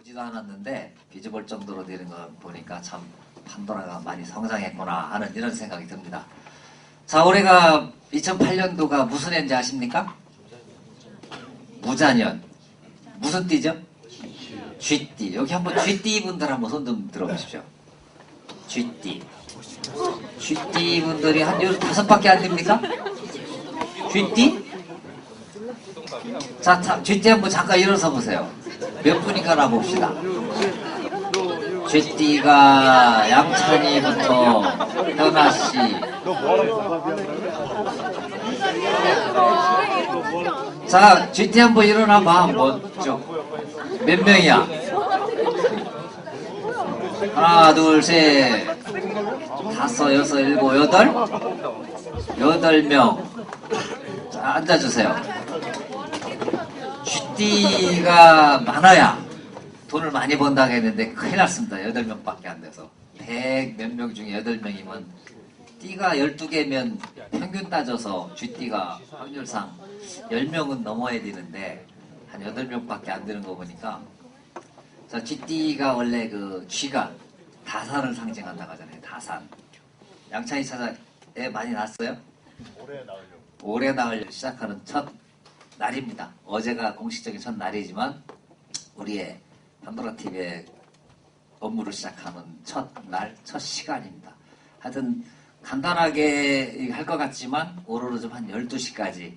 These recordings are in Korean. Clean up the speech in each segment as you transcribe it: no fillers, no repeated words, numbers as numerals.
보지도 않았는데 뒤집을 정도로 되는 거 보니까 참 판도라가 많이 성장했구나 하는 이런 생각이 듭니다. 자, 올해가 2008년도가 무슨 해인지 아십니까? 무자년. 무슨 띠죠? 쥐띠. 여기 한번 쥐띠 분들 한번 손 좀 들어보십시오. 쥐띠. 쥐띠 분들이 한 15밖에 안 됩니까? 쥐띠? 자, 쥐띠 한번 잠깐 일어서 보세요. 몇 분인가나 봅시다. 쥐띠가 양찬이부터 현아씨, 자, 쥐띠 한번 일어나봐. 먼저 몇 명이야? 하나, 둘, 셋, 다섯, 여섯, 일곱, 여덟? 8명. 자, 앉아주세요. 쥐띠가 많아야 돈을 많이 번다고 했는데 큰일 났습니다. 8명밖에 안 돼서. 100 몇 명 중에 8명이면 띠가 12개면 평균 따져서 쥐띠가 확률상 10명은 넘어야 되는데 한 8명밖에 안 되는 거 보니까, 자, 쥐띠가 원래 그 쥐가 다산을 상징한다고 하잖아요. 다산. 양찬이 차자에 많이 났어요? 올해 나을 시작하는 첫 날입니다. 어제가 공식적인 첫 날이지만 우리의 판도라TV의 업무를 시작하는 첫 날, 첫 시간입니다. 하여튼 간단하게 할 것 같지만 오늘은 좀 한 12시까지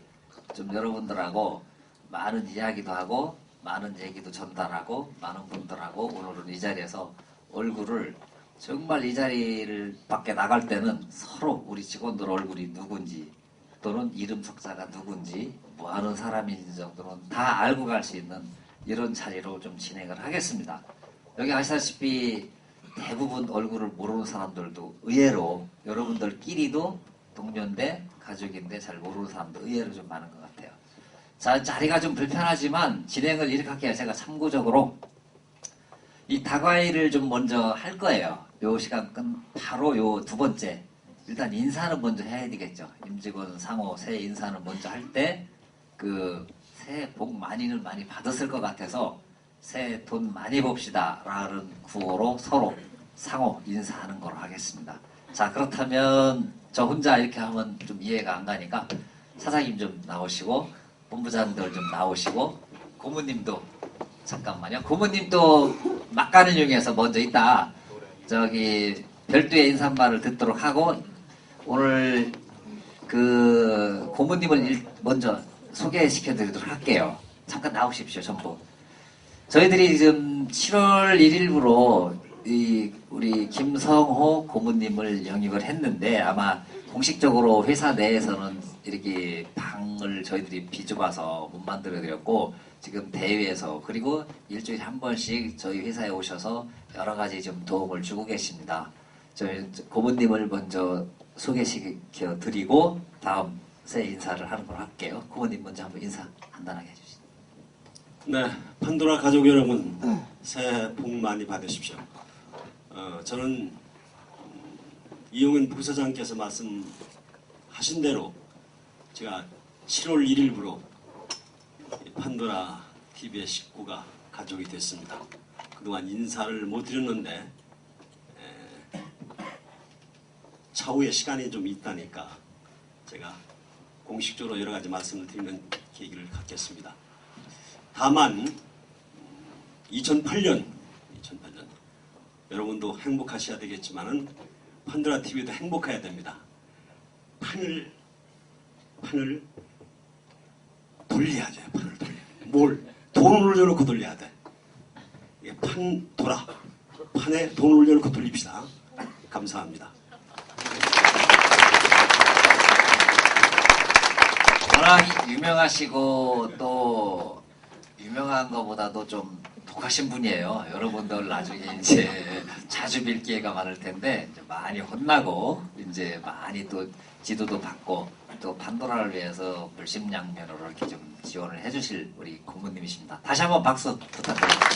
좀 여러분들하고 많은 이야기도 하고 많은 얘기도 전달하고 많은 분들하고 오늘은 이 자리에서 얼굴을, 정말 이 자리를 밖에 나갈 때는 서로 우리 직원들 얼굴이 누군지 또는 이름 석자가 누군지 뭐 하는 사람인지 정도는 다 알고 갈 수 있는 이런 자리로 좀 진행을 하겠습니다. 여기 아시다시피 대부분 얼굴을 모르는 사람들도 의외로 여러분들끼리도 동료인데 가족인데 잘 모르는 사람도 의외로 좀 많은 것 같아요. 자, 자리가 좀 불편하지만 진행을 이렇게 할게요. 제가 참고적으로 이 다과일을 좀 먼저 할 거예요. 요 시간 끝 바로 요 두 번째, 일단 인사는 먼저 해야 되겠죠. 임직원 상호 새해 인사는 먼저 할 때 그 새해 복 많이는 많이 받았을 것 같아서 새해 돈 많이 봅시다 라는 구호로 서로 상호 인사하는 걸로 하겠습니다. 자, 그렇다면 저 혼자 이렇게 하면 좀 이해가 안 가니까 사장님 좀 나오시고 본부장들 좀 나오시고 고모님도 잠깐만요. 고모님도 막간을 이용해서 먼저 이따 저기 별도의 인사말을 듣도록 하고, 오늘 그 고모님을 먼저 소개시켜 드리도록 할게요. 잠깐 나오십시오. 전부. 저희들이 지금 7월 1일부로 우리 김성호 고모님을 영입을 했는데 아마 공식적으로 회사 내에서는 이렇게 방을 저희들이 비좁아서 못 만들어 드렸고, 지금 대회에서 그리고 일주일에 한 번씩 저희 회사에 오셔서 여러 가지 좀 도움을 주고 계십니다. 저희 고모님을 먼저 소개시켜 드리고 다음 새해 인사를 하는 걸로 할게요. 고모님 먼저 한번 인사 간단하게 해주시죠. 네, 판도라 가족 여러분, 새해 복 많이 받으십시오. 저는 이용현 부사장께서 말씀하신 대로 제가 7월 1일부로 판도라 TV의 식구가 가족이 됐습니다. 그동안 인사를 못 드렸는데 차후에 시간이 좀 있다니까 제가 공식적으로 여러 가지 말씀을 드리는 계기를 갖겠습니다. 다만 2008년 여러분도 행복하셔야 되겠지만은 판도라 TV도 행복해야 됩니다. 판을 돌려야 돼요. 판을 돌려. 뭘? 돈을 올려놓고 돌려야 돼. 이게 판에 돈을 올려놓고 돌립시다. 감사합니다. 워낙 유명하시고 또 유명한 것보다도 좀 독하신 분이에요. 여러분들 나중에 이제 자주 뵐 기회가 많을 텐데 이제 많이 혼나고 이제 많이 또 지도도 받고 또 판도라를 위해서 물심양면으로 이렇게 좀 지원을 해주실 우리 고모님이십니다. 다시 한번 박수 부탁드립니다.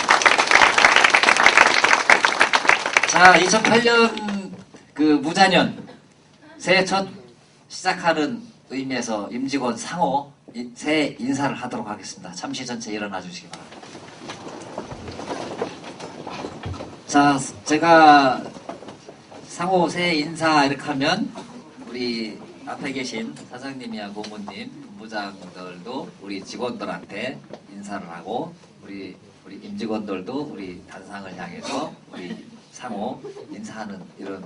자, 2008년 그 무자년 새해 첫 시작하는 의미에서 임직원 상호 새해 인사를 하도록 하겠습니다. 잠시 전체 일어나 주시기 바랍니다. 자, 제가 상호 새해 인사 이렇게 하면 우리 앞에 계신 사장님이야 고모님, 본부장들도 우리 직원들한테 인사를 하고 우리 임직원들도 우리 단상을 향해서 우리 상호 인사하는 이런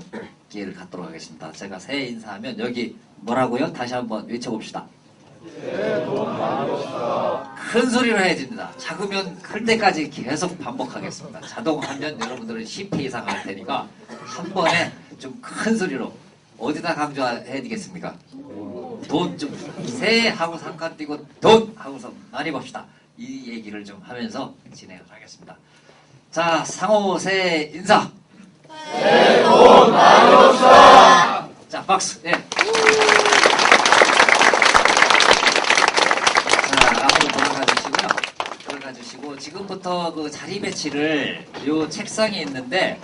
기회를 갖도록 하겠습니다. 제가 새해 인사하면 여기 뭐라고요? 다시 한번 외쳐봅시다. 큰 소리로 해야 됩니다. 작으면 클 때까지 계속 반복하겠습니다. 자동하면 여러분들은 10회 이상 할 테니까 한 번에 좀 큰 소리로 어디다 강조해야 되겠습니까? 돈 좀 새해 하고서 한 칸 띄고 돈 하고서 많이 봅시다. 이 얘기를 좀 하면서 진행을 하겠습니다. 자, 상호 새해 인사. 새해 복 많이 받으십시오. 자, 박수. 예. 주시고 지금부터 그 자리 배치를 요 책상에 있는데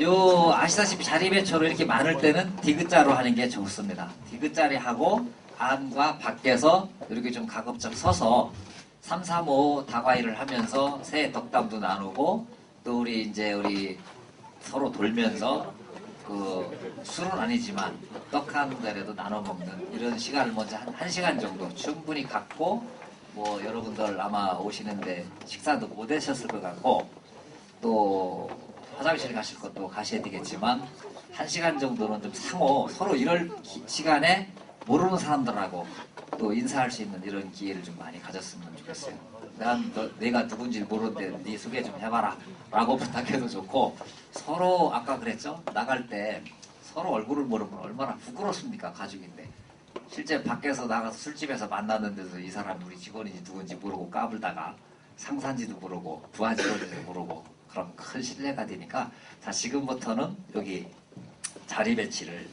요 아시다시피 자리 배치로 이렇게 많을 때는 디귿자로 하는 게 좋습니다. 디귿자리 하고 안과 밖에서 이렇게 좀 가급적 서서 3, 3, 5 다과일을 하면서 새해 덕담도 나누고 또 우리 서로 돌면서 그 술은 아니지만 떡 한 자리라도 나눠 먹는 이런 시간을 먼저 한 시간 정도 충분히 갖고 뭐 여러분들 아마 오시는데 식사도 못 하셨을 것 같고 또 화장실 가실 것도 가셔야 되겠지만 1시간 정도는 좀 상호 서로 이럴 시간에 모르는 사람들하고 또 인사할 수 있는 이런 기회를 좀 많이 가졌으면 좋겠어요. 내가 누군지 모르는데 네 소개 좀 해봐라 라고 부탁해도 좋고 서로 아까 그랬죠? 나갈 때 서로 얼굴을 모르면 얼마나 부끄럽습니까? 가족인데 실제 밖에서 나가서 술집에서 만났는데도 이 사람이 우리 직원인지 누군지 모르고 까불다가 상사인지도 모르고 부하 직원인지도 모르고 그런 큰 신뢰가 되니까 자 지금부터는 여기 자리 배치를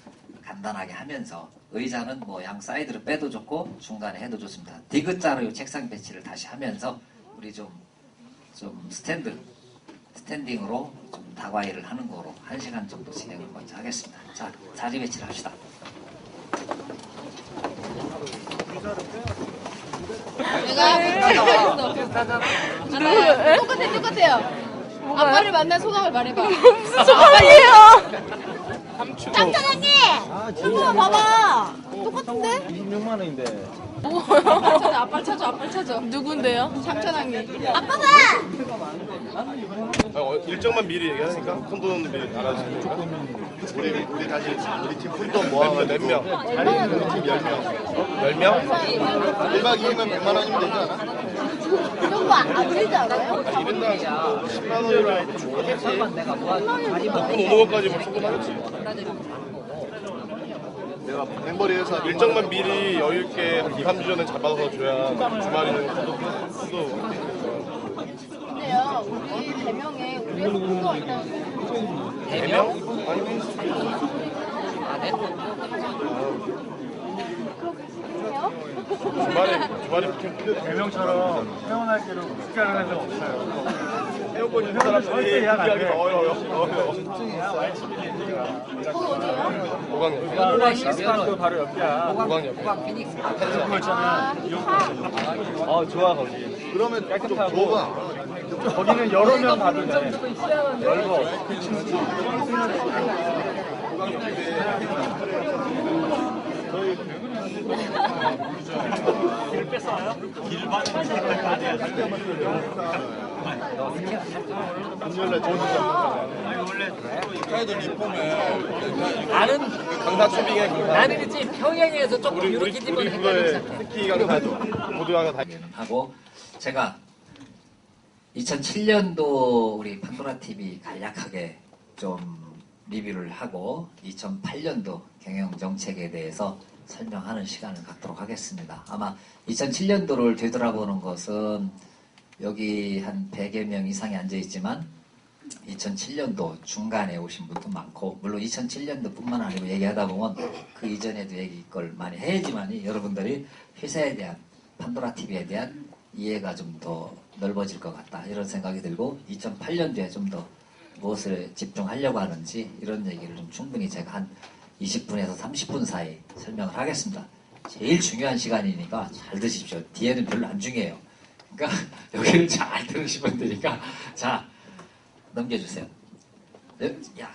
간단하게 하면서 의자는 뭐 양 사이드로 빼도 좋고 중간에 해도 좋습니다. 디귿자로 책상 배치를 다시 하면서 우리 좀 스탠딩으로 좀 다과일을 하는 거로 1시간 정도 진행을 먼저 하겠습니다. 자 자리 배치를 합시다. 똑같아요. 아빠를 만난 소감을 말해봐. 무슨 소감이에요? 짱짱하게! 한번 봐봐. 똑같은데? 26만 원인데. 아빠를 찾아. 누군데요? 장천왕이. 아빠가! 일정만 미리 얘기하니까 큰 돈은 미리 알아주시니까 우리 다시 우리 팀 푼돈 모아서 몇 명? 우리 팀 10명. 10명? 1박 2일만 100만 원이면 되지 않아? 그 정도 안 들리지 않아요? 1인당 10만 원이면 좋겠지. 먹고 노는 것까지 뭐 충분하겠지. 내가 뱅벌이에서 일정만 미리 여유있게 한 2, 3주 전에 잡아서 줘야 주말에는 푸도 근데요, 우리 대명에 우리의 소통도 일단 대명? 주말에 붙으면 대명처럼 회원할 때로 숙제하는 데가 없어요. 회원권 있는 사람들이 얘기하기 어려워요. 고강력. 시간도 바로 옆이야. 고강력. 그거 있잖아. 좋아 거기. 그러면 좀 깨끗하고. 좁아. 거기는 여러 명 가도 돼. 넓어. 길을 뺐어요? 길을 금요일날 나는 강사 초빙에 나는 이제 평양에서 조금 우리 이렇게 집은 그거에 헷갈리기 시작해. 스키 강사도 모두가 다 하고 제가 2007년도 우리 판도라 TV 간략하게 좀 리뷰를 하고 2008년도 경영 정책에 대해서 설명하는 시간을 갖도록 하겠습니다. 아마 2007년도를 되돌아보는 것은 여기 한 100여 명 이상이 앉아 있지만 2007년도 중간에 오신 분도 많고 물론 2007년도 뿐만 아니고 얘기하다 보면 그 이전에도 얘기 걸 많이 해야지만이 여러분들이 회사에 대한 판도라 TV에 대한 이해가 좀 더 넓어질 것 같다 이런 생각이 들고 2008년도에 좀 더 무엇을 집중하려고 하는지 이런 얘기를 좀 충분히 제가 한 20분에서 30분 사이 설명을 하겠습니다. 제일 중요한 시간이니까 잘 드십시오. 뒤에는 별로 안 중요해요. 그러니까 여기를 잘 들으시면 되니까 자 넘겨주세요. 야,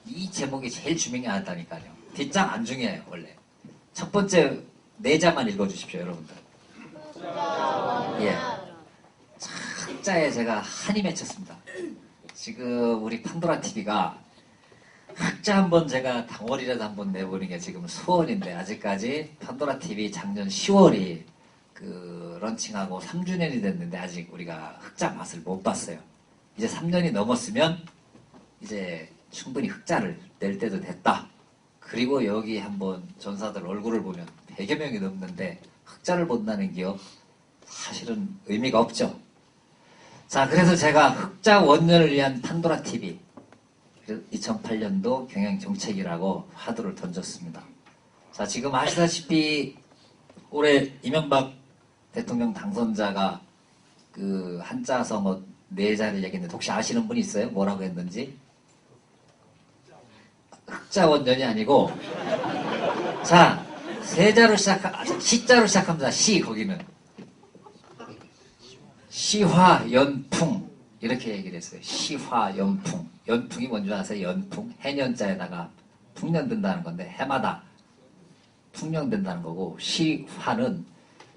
이 제목이 제일 중요하다니까요. 뒷장 안 중요해요, 원래. 첫 번째 네 자만 읽어주십시오, 여러분들. 예. 흑자에 제가 한이 맺혔습니다. 지금 우리 판도라 TV가 흑자 한번 제가 당월이라도 한번 내보는 게 지금 소원인데 아직까지 판도라 TV 작년 10월이 그 런칭하고 3주년이 됐는데 아직 우리가 흑자 맛을 못 봤어요. 이제 3년이 넘었으면 이제 충분히 흑자를 낼 때도 됐다. 그리고 여기 한번 전사들 얼굴을 보면 100여 명이 넘는데 흑자를 본다는 기업 사실은 의미가 없죠. 자, 그래서 제가 흑자 원년을 위한 판도라 TV 2008년도 경영정책이라고 화두를 던졌습니다. 자, 지금 아시다시피 올해 이명박 대통령 당선자가 그 한자서 뭐 네 자를 얘기했는데 혹시 아시는 분 있어요? 뭐라고 했는지? 흑자 원년이 아니고 자, 세자로 시자로 시작합니다. 시 거기는 시화연풍 이렇게 얘기를 했어요. 시화연풍. 연풍이 뭔지 아세요? 연풍. 해년자에다가 풍년 든다는 건데 해마다 풍년 된다는 거고 시화는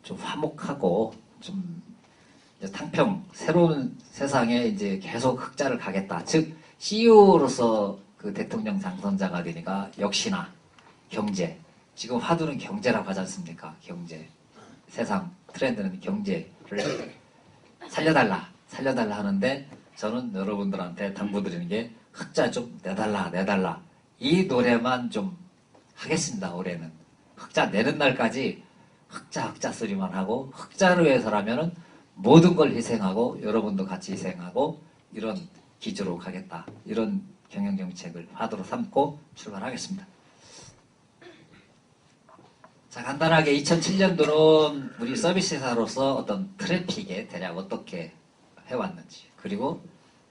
좀 화목하고 좀 탕평 새로운 세상에 이제 계속 흑자를 가겠다. 즉 CEO로서 그 대통령 당선자가 되니까 역시나 경제. 지금 화두는 경제라고 하지 않습니까? 경제. 세상 트렌드는 경제를 살려달라 하는데 저는 여러분들한테 당부드리는 게 흑자 좀 내달라 이 노래만 좀 하겠습니다. 올해는 흑자 내는 날까지 흑자 소리만 하고 흑자를 위해서라면은 모든 걸 희생하고 여러분도 같이 희생하고 이런 기조로 가겠다. 이런 경영정책을 화두로 삼고 출발하겠습니다. 자, 간단하게 2007년도는 우리 서비스사로서 어떤 트래픽에 대략 어떻게 해왔는지, 그리고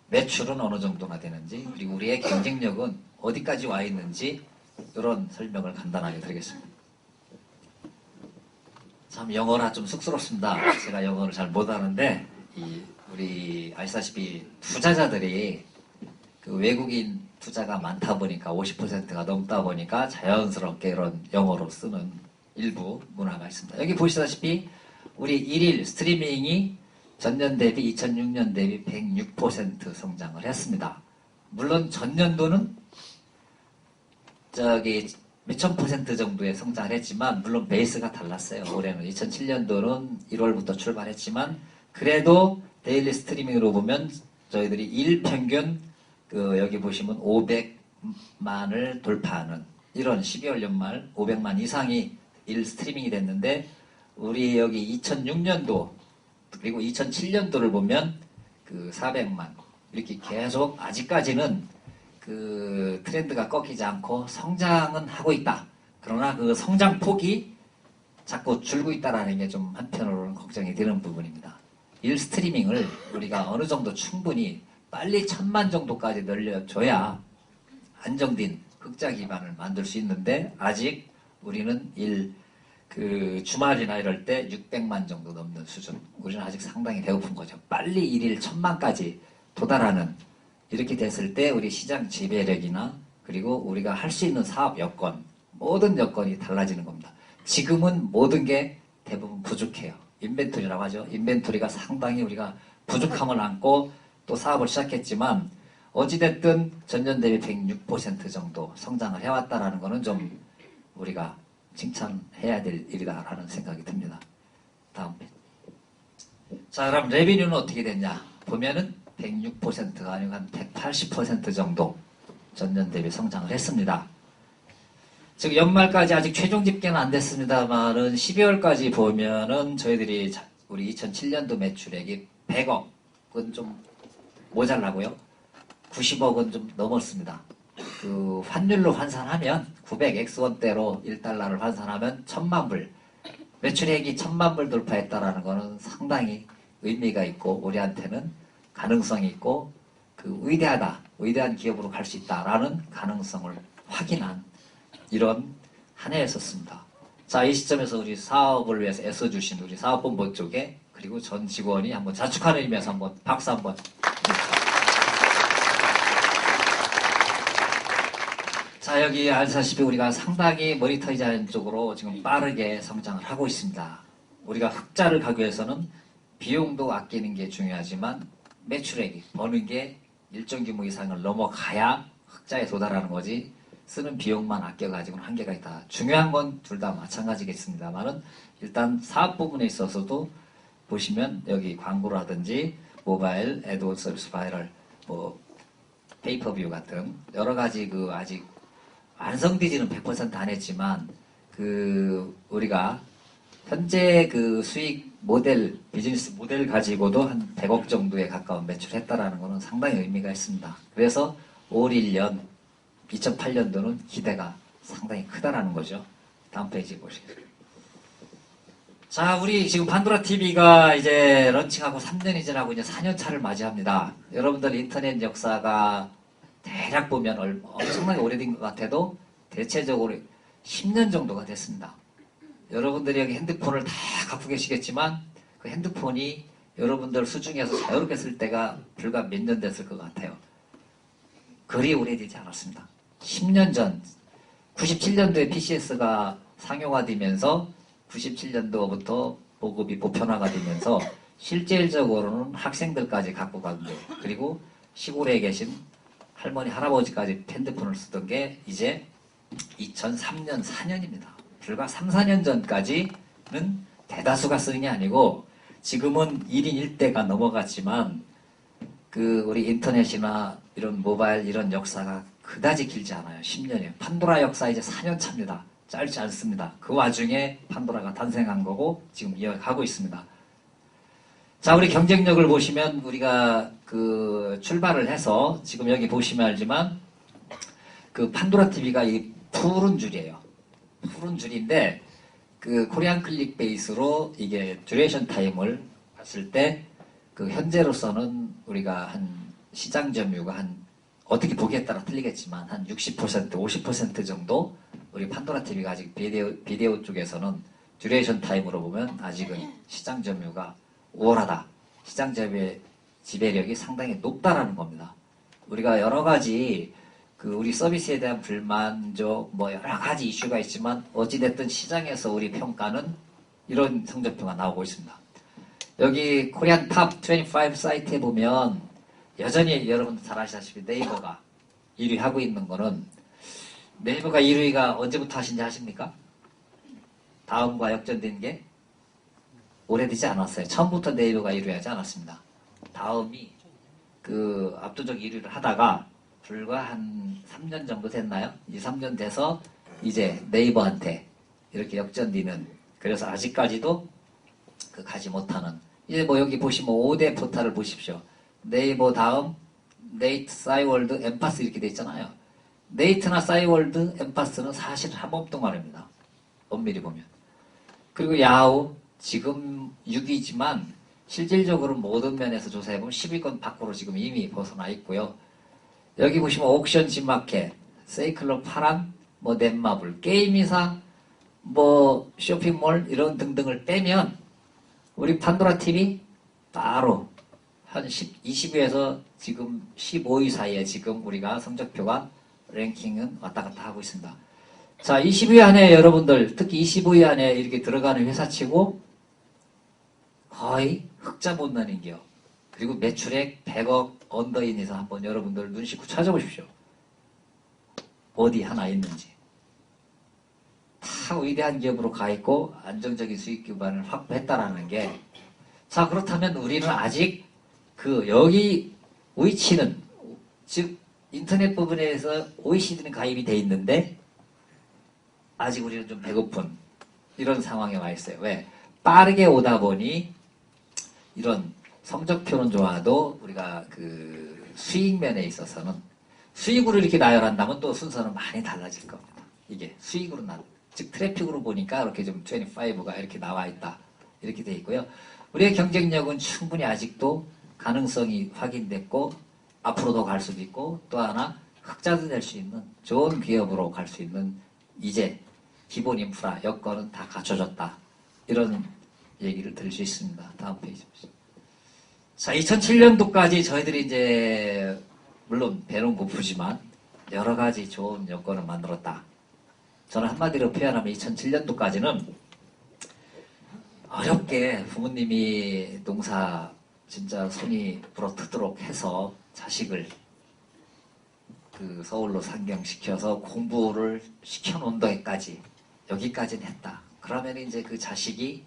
매출은 어느 정도나 되는지, 그리고 우리의 경쟁력은 어디까지 와 있는지 이런 설명을 간단하게 드리겠습니다. 참 영어라 좀 쑥스럽습니다. 제가 영어를 잘 못하는데 우리 아시다시피 투자자들이 그 외국인 투자가 많다 보니까 50%가 넘다 보니까 자연스럽게 이런 영어로 쓰는 일부 문화가 있습니다. 여기 보시다시피 우리 일일 스트리밍이 전년 대비 2006년 대비 106% 성장을 했습니다. 물론 전년도는 저기 몇천 퍼센트 정도의 성장을 했지만 물론 베이스가 달랐어요. 올해는 2007년도는 1월부터 출발했지만 그래도 데일리 스트리밍으로 보면 저희들이 일 평균 그 여기 보시면 500만을 돌파하는 이런 12월 연말 500만 이상이 일 스트리밍이 됐는데 우리 여기 2006년도 그리고 2007년도를 보면 그 400만 이렇게 계속 아직까지는 그 트렌드가 꺾이지 않고 성장은 하고 있다. 그러나 그 성장 폭이 자꾸 줄고 있다라는 게 좀 한편으로는 걱정이 되는 부분입니다. 일 스트리밍을 우리가 어느 정도 충분히 빨리 1000만 정도까지 늘려줘야 안정된 흑자 기반을 만들 수 있는데 아직 우리는 그 주말이나 이럴 때 600만 정도 넘는 수준. 우리는 아직 상당히 배고픈 거죠. 빨리 일일 1000만까지 도달하는 이렇게 됐을 때 우리 시장 지배력이나 그리고 우리가 할 수 있는 사업 여건 모든 여건이 달라지는 겁니다. 지금은 모든 게 대부분 부족해요. 인벤토리라고 하죠. 인벤토리가 상당히 우리가 부족함을 안고 또 사업을 시작했지만 어찌됐든 전년 대비 106% 정도 성장을 해왔다라는 거는 좀 우리가 칭찬해야 될 일이다라는 생각이 듭니다. 다음 페이지. 자, 그럼 레비뉴는 어떻게 됐냐? 보면은 106%가 아니고 한 180% 정도 전년 대비 성장을 했습니다. 즉 연말까지 아직 최종 집계는 안 됐습니다만은 12월까지 보면은 저희들이 우리 2007년도 매출액이 100억은 좀 모자라고요. 90억은 좀 넘었습니다. 그 환율로 환산하면 900X1대로 1달러를 환산하면 1000만 불 매출액이 1000만 불 돌파했다라는 거는 상당히 의미가 있고 우리한테는 가능성이 있고 그 위대한 기업으로 갈 수 있다라는 가능성을 확인한 이런 한 해였었습니다. 자, 이 시점에서 우리 사업을 위해서 애써주신 우리 사업본부 쪽에 그리고 전 직원이 한번 자축하는 의미에서 한번 박수 한번. 자, 여기 아시다시피 우리가 상당히 모니터이징 쪽으로 지금 빠르게 성장을 하고 있습니다. 우리가 흑자를 가기 위해서는 비용도 아끼는 게 중요하지만 매출액이 버는 게 일정 규모 이상을 넘어가야 흑자에 도달하는 거지 쓰는 비용만 아껴가지고는 한계가 있다. 중요한 건 둘 다 마찬가지겠습니다만은 일단 사업 부분에 있어서도 보시면 여기 광고라든지 모바일, 애드워드 서비스 바이럴, 뭐 페이퍼뷰 같은 여러 가지 그 아직 완성되지는 100% 안 했지만 그 우리가 현재 그 수익 모델, 비즈니스 모델 가지고도 한 100억 정도에 가까운 매출했다라는 것은 상당히 의미가 있습니다. 그래서 올 1년 2008년도는 기대가 상당히 크다라는 거죠. 다음 페이지 보시겠습니다. 자, 우리 지금 판도라 TV가 이제 런칭하고 3년이 지나고 이제 4년 차를 맞이합니다. 여러분들 인터넷 역사가 대략 보면 엄청나게 오래된 것 같아도 대체적으로 10년 정도가 됐습니다. 여러분들이 여기 핸드폰을 다 갖고 계시겠지만 그 핸드폰이 여러분들 수중에서 자유롭게 쓸 때가 불과 몇 년 됐을 것 같아요. 그리 오래되지 않았습니다. 10년 전 97년도에 PCS가 상용화되면서 97년도부터 보급이 보편화가 되면서 실질적으로는 학생들까지 갖고 가는데 그리고 시골에 계신 할머니 할아버지까지 핸드폰을 쓰던 게 이제 2003년 4년입니다. 불과 3, 4년 전까지는 대다수가 쓰는 게 아니고 지금은 1인 1대가 넘어갔지만 그 우리 인터넷이나 이런 모바일 이런 역사가 그다지 길지 않아요. 10년이에요. 판도라 역사 이제 4년 차입니다. 짧지 않습니다. 그 와중에 판도라가 탄생한 거고 지금 이어가고 있습니다. 자, 우리 경쟁력을 보시면 우리가 그 출발을 해서 지금 여기 보시면 알지만 그 판도라 TV가 이 푸른 줄이에요. 푸른 줄인데 그 코리안 클릭 베이스로 이게 듀레이션 타임을 봤을 때 그 현재로서는 우리가 한 시장 점유가 한 어떻게 보기에 따라 틀리겠지만 한 60%, 50% 정도 우리 판도라 TV가 아직 비디오 쪽에서는 듀레이션 타임으로 보면 아직은 시장 점유가 우월하다. 시장 지배력이 상당히 높다라는 겁니다. 우리가 여러 가지 그 우리 서비스에 대한 불만족 뭐 여러 가지 이슈가 있지만 어찌됐든 시장에서 우리 평가는 이런 성적표가 나오고 있습니다. 여기 코리안 탑 25 사이트에 보면 여전히 여러분들 잘 아시다시피 네이버가 1위 하고 있는 거는 네이버가 1위가 언제부터 하신지 아십니까? 다음과 역전된 게 오래되지 않았어요. 처음부터 네이버가 1위 하지 않았습니다. 다음이 그 압도적 1위를 하다가 불과 한 3년 정도 됐나요? 2, 3년 돼서 이제 네이버한테 이렇게 역전되는 그래서 아직까지도 그 가지 못하는 이제 뭐 여기 보시면 5대 포탈을 보십시오. 네이버 다음 네이트, 싸이월드, 엠파스 이렇게 돼 있잖아요. 네이트나 싸이월드, 엠파스는 사실 한 몸 동안입니다. 엄밀히 보면. 그리고 야후 지금 6위지만 실질적으로 모든 면에서 조사해보면 10위권 밖으로 지금 이미 벗어나 있고요. 여기 보시면 옥션 집마켓, 세이클럽 파란, 뭐 넷마블, 게임이사, 뭐 쇼핑몰 이런 등등을 빼면 우리 판도라 TV 바로 한 20위에서 지금 15위 사이에 지금 우리가 성적표가 랭킹은 왔다 갔다 하고 있습니다. 자, 20위 안에 여러분들 특히 25위 안에 이렇게 들어가는 회사치고 거의 흑자 못 나는 게요. 그리고 매출액 100억 언더인에서 한번 여러분들 눈 씻고 찾아보십시오. 어디 하나 있는지. 다 위대한 기업으로 가 있고 안정적인 수익 기반을 확보했다라는 게 자, 그렇다면 우리는 아직 그 여기 위치는 즉 인터넷 부분에서 OECD는 가입이 돼 있는데 아직 우리는 좀 배고픈 이런 상황에 와 있어요. 왜? 빠르게 오다 보니 이런 성적표는 좋아도 우리가 그 수익 면에 있어서는 수익으로 이렇게 나열한다면 또 순서는 많이 달라질 겁니다. 이게 수익으로 즉 트래픽으로 보니까 이렇게 좀 25가 이렇게 나와 있다. 이렇게 돼 있고요. 우리의 경쟁력은 충분히 아직도 가능성이 확인됐고 앞으로도 갈 수도 있고 또 하나 흑자도 낼 수 있는 좋은 기업으로 갈 수 있는 이제 기본 인프라 여건은 다 갖춰졌다. 이런 얘기를 드릴 수 있습니다. 다음 페이지 보시죠. 자, 2007년도까지 저희들이 이제 물론 배는 고프지만 여러 가지 좋은 여건을 만들었다. 저는 한마디로 표현하면 2007년도까지는 어렵게 부모님이 농사 진짜 손이 부러뜨도록 해서 자식을 그 서울로 상경시켜서 공부를 시켜놓은 데까지 여기까지는 했다. 그러면 이제 그 자식이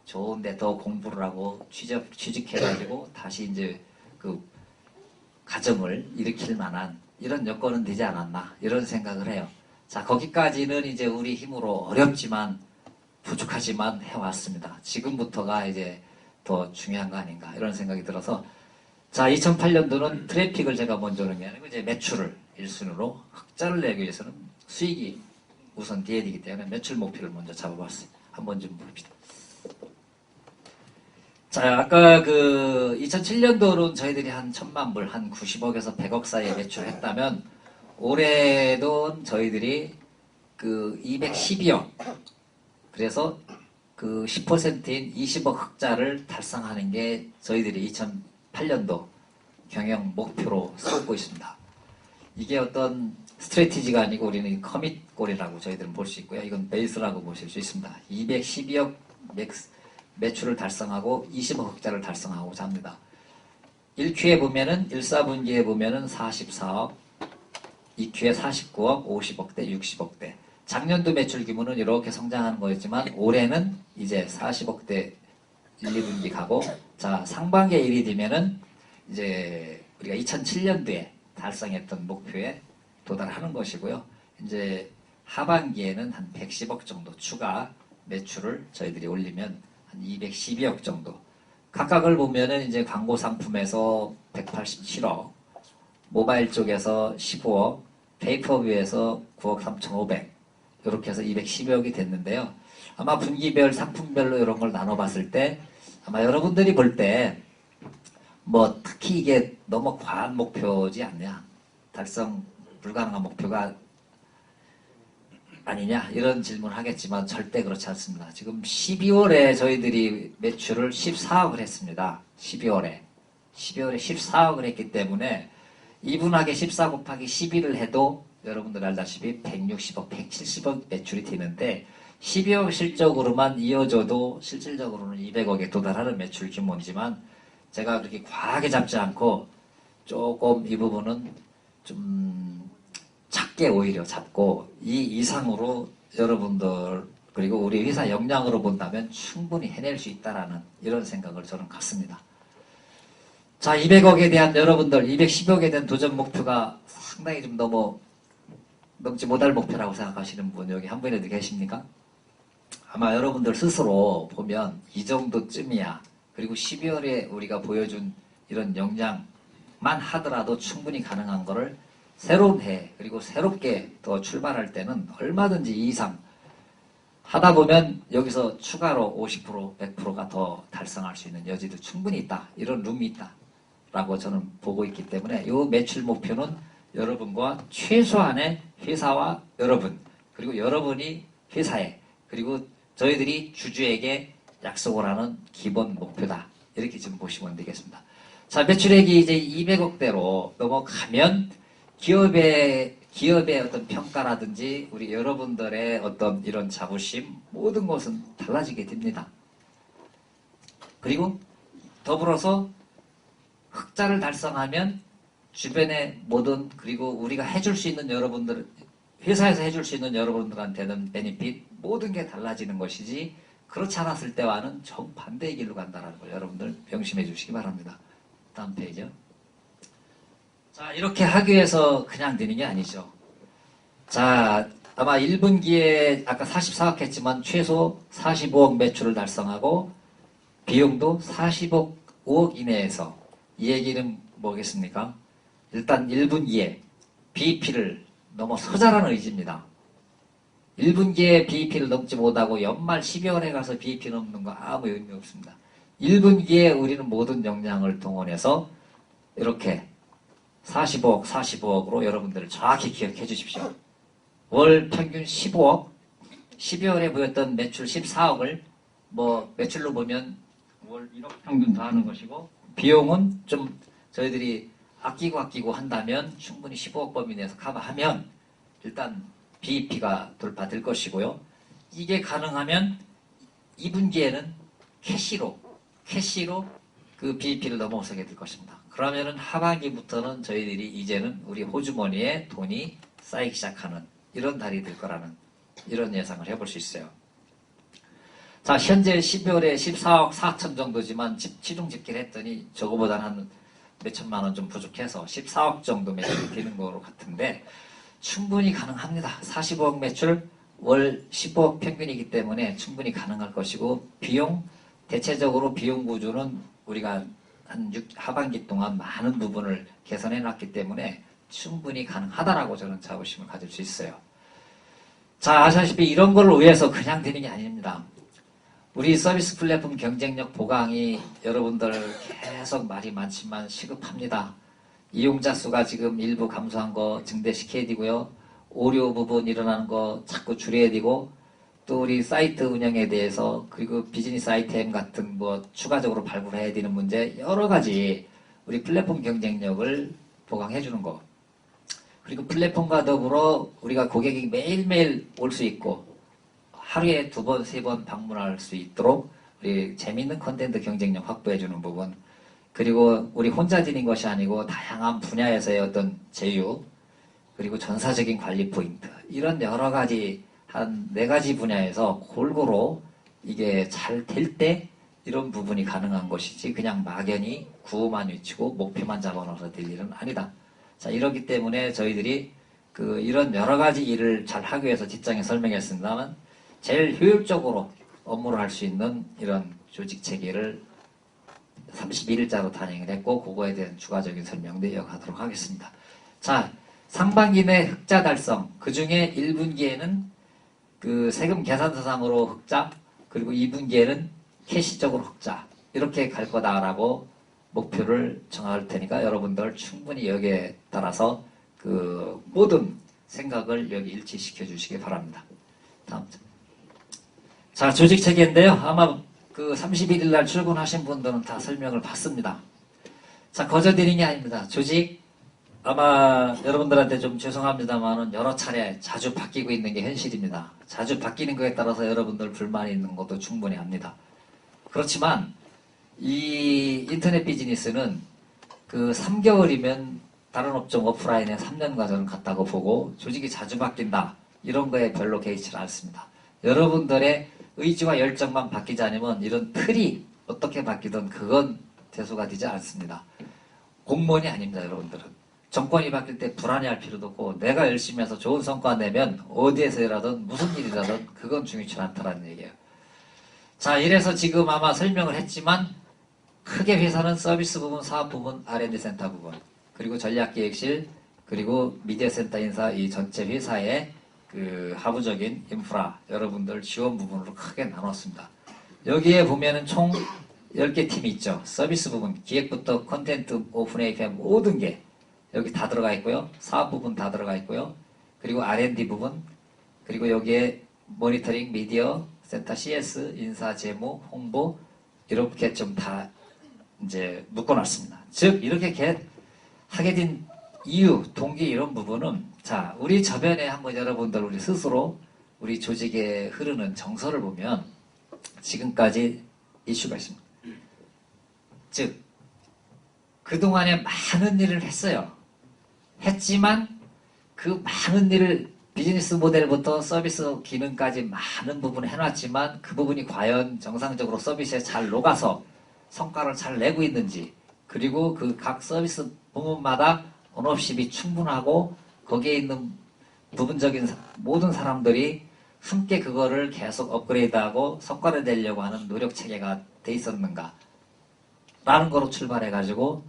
좋은데 더 공부를 하고 취직해가지고 다시 이제 그 가정을 일으킬 만한 이런 여건은 되지 않았나 이런 생각을 해요. 자, 거기까지는 이제 우리 힘으로 어렵지만 부족하지만 해왔습니다. 지금부터가 이제 더 중요한 거 아닌가 이런 생각이 들어서 자, 2008년도는 트래픽을 제가 먼저 하는 게 아니고 이제 매출을 1순위로 흑자를 내기 위해서는 수익이 우선 돼야 되기 때문에 매출 목표를 먼저 잡아봤어요. 한번 좀 봅시다. 자, 아까 그 2007년도는 저희들이 한 1000만 불, 한 90억에서 100억 사이에 매출했다면 올해도 저희들이 그 212억 그래서 그 10%인 20억 흑자를 달성하는 게 저희들이 2008년도 경영 목표로 삼고 있습니다. 이게 어떤 스트래티지가 아니고 우리는 커밋골이라고 저희들은 볼 수 있고요. 이건 베이스라고 보실 수 있습니다. 212억 매출을 달성하고 20억 흑자를 달성하고자 합니다. 1Q에 보면은 1사분기에 보면은 44억, 2Q에 49억, 50억대, 60억대. 작년도 매출 규모는 이렇게 성장하는 거였지만 올해는 이제 40억대 1, 2분기 가고 자, 상반기에 1이 되면은 이제 우리가 2007년도에 달성했던 목표에 도달하는 것이고요. 이제 하반기에는 한 110억 정도 추가 매출을 저희들이 올리면 한 212억 정도. 각각을 보면은 이제 광고 상품에서 187억, 모바일 쪽에서 15억, 페이퍼뷰에서 9억 3,500 이렇게 해서 212억이 됐는데요. 아마 분기별 상품별로 이런 걸 나눠봤을 때 아마 여러분들이 볼 때 뭐 특히 이게 너무 과한 목표지 않냐, 달성 불가능한 목표가 아니냐 이런 질문을 하겠지만 절대 그렇지 않습니다. 지금 12월에 저희들이 매출을 14억을 했습니다. 12월에 14억을 했기 때문에 이분하게 14 곱하기 12를 해도 여러분들 알다시피 160억, 170억 매출이 되는데 12억 실적으로만 이어져도 실질적으로는 200억에 도달하는 매출 규모이지만 제가 그렇게 과하게 잡지 않고 조금 이 부분은 좀 작게 오히려 잡고 이 이상으로 여러분들 그리고 우리 회사 역량으로 본다면 충분히 해낼 수 있다라는 이런 생각을 저는 갖습니다. 자, 200억에 대한 여러분들 210억에 대한 도전 목표가 상당히 좀 넘지 못할 목표라고 생각하시는 분 여기 한 분이라도 계십니까? 아마 여러분들 스스로 보면 이 정도쯤이야. 그리고 12월에 우리가 보여준 이런 역량만 하더라도 충분히 가능한 거를 새로운 해 그리고 새롭게 더 출발할 때는 얼마든지 이 이상 하다 보면 여기서 추가로 50%, 100%가 더 달성할 수 있는 여지도 충분히 있다. 이런 룸이 있다. 라고 저는 보고 있기 때문에 이 매출 목표는 여러분과 최소한의 회사와 여러분 그리고 여러분이 회사에 그리고 저희들이 주주에게 약속을 하는 기본 목표다. 이렇게 지금 보시면 되겠습니다. 자, 매출액이 이제 200억대로 넘어가면 기업의 어떤 평가라든지 우리 여러분들의 어떤 이런 자부심 모든 것은 달라지게 됩니다. 그리고 더불어서 흑자를 달성하면 주변의 모든 그리고 우리가 해줄 수 있는 여러분들 회사에서 해줄 수 있는 여러분들한테는 베니핏 모든 게 달라지는 것이지 그렇지 않았을 때와는 정반대의 길로 간다는 걸 여러분들 명심해 주시기 바랍니다. 다음 페이지요. 자, 이렇게 하기 위해서 그냥 되는 게 아니죠. 자, 아마 1분기에 아까 44억 했지만 최소 45억 매출을 달성하고 비용도 45억 이내에서 이 얘기는 뭐겠습니까? 일단 1분기에 BEP를 넘어서자라는 의지입니다. 1분기에 BEP를 넘지 못하고 연말 12월에 가서 BEP 넘는 거 아무 의미 없습니다. 1분기에 우리는 모든 역량을 동원해서 이렇게 45억, 45억으로 여러분들을 정확히 기억해 주십시오. 월 평균 15억, 12월에 보였던 매출 14억을 매출로 보면 월 1억 평균 더 하는 것이고 비용은 좀 저희들이 아끼고 한다면 충분히 15억 범위 내에서 커버하면 일단 BEP가 돌파될 것이고요. 이게 가능하면 2분기에는 캐시로 그 BEP를 넘어서게 될 것입니다. 그러면은 하반기부터는 저희들이 이제는 우리 호주머니에 돈이 쌓이기 시작하는 이런 달이 될 거라는 이런 예상을 해볼 수 있어요. 자, 현재 12월에 14억 4천 정도지만 시중 집계를 했더니 저거보다는 한 몇천만 원 좀 부족해서 14억 정도 매출이 되는 거 같은데 충분히 가능합니다. 45억 매출 월 15억 평균이기 때문에 충분히 가능할 것이고 대체적으로 비용 구조는 우리가 하반기 동안 많은 부분을 개선해 놨기 때문에 충분히 가능하다라고 저는 자부심을 가질 수 있어요. 자, 아시다시피 이런 걸 위해서 그냥 되는 게 아닙니다. 우리 서비스 플랫폼 경쟁력 보강이 여러분들 계속 말이 많지만 시급합니다. 이용자 수가 지금 일부 감소한 거 증대시켜야 되고요. 오류 부분 일어나는 거 자꾸 줄여야 되고 또 우리 사이트 운영에 대해서 그리고 비즈니스 아이템 같은 뭐 추가적으로 발굴해야 되는 문제 여러 가지 우리 플랫폼 경쟁력을 보강해 주는 거 그리고 플랫폼과 더불어 우리가 고객이 매일매일 올 수 있고 하루에 2번, 3번 방문할 수 있도록 우리 재미있는 콘텐츠 경쟁력 확보해 주는 부분 그리고 우리 혼자 지닌 것이 아니고 다양한 분야에서의 어떤 제휴 그리고 전사적인 관리 포인트 이런 여러 가지 한 4가지 분야에서 골고루 이게 잘 될 때 이런 부분이 가능한 것이지 그냥 막연히 구호만 외치고 목표만 잡아놓아서 될 일은 아니다. 자, 이렇기 때문에 저희들이 이런 여러 가지 일을 잘 하기 위해서 뒷장에 설명했습니다만 제일 효율적으로 업무를 할 수 있는 이런 조직 체계를 31일자로 단행을 했고 그거에 대한 추가적인 설명도 이어가도록 하겠습니다. 자, 상반기 내 흑자 달성 그 중에 1분기에는 그 세금 계산서상으로 흑자 그리고 2분기에는 캐시적으로 흑자 이렇게 갈 거다라고 목표를 정할 테니까 여러분들 충분히 여기에 따라서 그 모든 생각을 여기 일치시켜 주시기 바랍니다. 다음 자, 조직 체계인데요. 아마 그 31일 날 출근하신 분들은 다 설명을 받습니다. 자, 거저드리는 게 아닙니다. 조직 아마 여러분들한테 좀 죄송합니다만은 여러 차례 자주 바뀌고 있는 게 현실입니다. 자주 바뀌는 거에 따라서 여러분들 불만이 있는 것도 충분히 압니다. 그렇지만 이 인터넷 비즈니스는 그 3개월이면 다른 업종 오프라인에 3년과 저는 같다고 보고 조직이 자주 바뀐다 이런 거에 별로 개의치 않습니다. 여러분들의 의지와 열정만 바뀌지 않으면 이런 틀이 어떻게 바뀌든 그건 대수가 되지 않습니다. 공무원이 아닙니다. 여러분들은 정권이 바뀔 때 불안해할 필요도 없고 내가 열심히 해서 좋은 성과 내면 어디에서라든 무슨 일이라든 그건 중요치 않다라는 얘기예요. 자, 이래서 지금 아마 설명을 했지만 크게 회사는 서비스 부분, 사업 부분, R&D 센터 부분 그리고 전략기획실 그리고 미디어센터 인사 이 전체 회사의 그 하부적인 인프라 여러분들 지원 부분으로 크게 나눴습니다. 여기에 보면은 총 10개 팀이 있죠. 서비스 부분, 기획부터 콘텐츠, 오픈 API 모든 게 여기 다 들어가 있고요. 사업 부분 다 들어가 있고요. 그리고 R&D 부분, 그리고 여기에 모니터링, 미디어, 센터, CS, 인사, 재무, 홍보 이렇게 좀 다 이제 묶어놨습니다. 즉 이렇게 하게 된 이유, 동기 이런 부분은 자, 우리 저변에 한번 여러분들 우리 스스로 우리 조직에 흐르는 정서를 보면 지금까지 이슈가 있습니다. 즉 그동안에 많은 일을 했어요. 했지만 그 많은 일을 비즈니스 모델부터 서비스 기능까지 많은 부분을 해놨지만 그 부분이 과연 정상적으로 서비스에 잘 녹아서 성과를 잘 내고 있는지 그리고 그 각 서비스 부문마다 온업십이 충분하고 거기에 있는 부분적인 모든 사람들이 함께 그거를 계속 업그레이드하고 성과를 내려고 하는 노력 체계가 돼 있었는가 라는 거로 출발해 가지고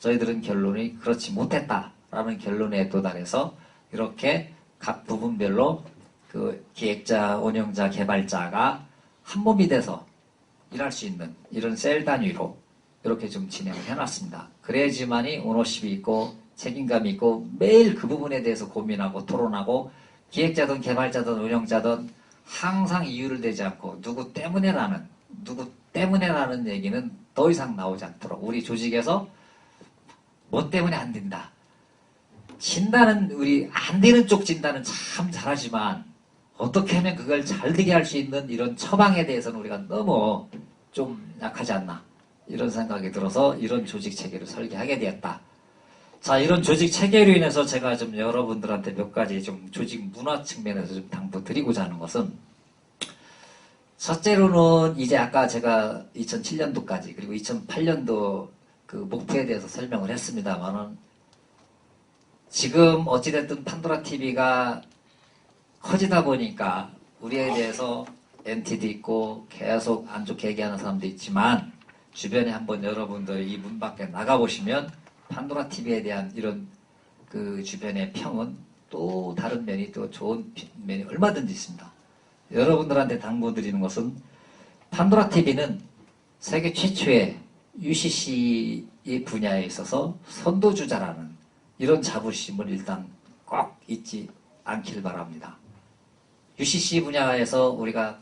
저희들은 결론이 그렇지 못했다라는 결론에 도달해서 이렇게 각 부분별로 그 기획자, 운영자, 개발자가 한 몸이 돼서 일할 수 있는 이런 셀 단위로 이렇게 좀 진행을 해놨습니다. 그래야지만이 오너십이 있고 책임감이 있고 매일 그 부분에 대해서 고민하고 토론하고 기획자든 개발자든 운영자든 항상 이유를 대지 않고 누구 때문에라는 얘기는 더 이상 나오지 않도록 우리 조직에서 뭐 때문에 안 된다. 진단은 우리 안 되는 쪽 진단은 참 잘하지만 어떻게 하면 그걸 잘 되게 할 수 있는 이런 처방에 대해서는 우리가 너무 좀 약하지 않나 이런 생각이 들어서 이런 조직 체계를 설계하게 되었다. 자, 이런 조직 체계로 인해서 제가 좀 여러분들한테 몇 가지 좀 조직 문화 측면에서 좀 당부드리고자 하는 것은 첫째로는 이제 아까 제가 2007년도까지 그리고 2008년도 그 목표에 대해서 설명을 했습니다만은 지금 어찌됐든 판도라 TV가 커지다 보니까 우리에 대해서 NT도 있고 계속 안 좋게 얘기하는 사람도 있지만 주변에 한번 여러분들이 이 문 밖에 나가보시면 판도라 TV에 대한 이런 그 주변의 평은 또 다른 면이 또 좋은 면이 얼마든지 있습니다. 여러분들한테 당부드리는 것은 판도라 TV는 세계 최초의 UCC의 분야에 있어서 선도주자라는 이런 자부심을 일단 꼭 잊지 않길 바랍니다. UCC 분야에서 우리가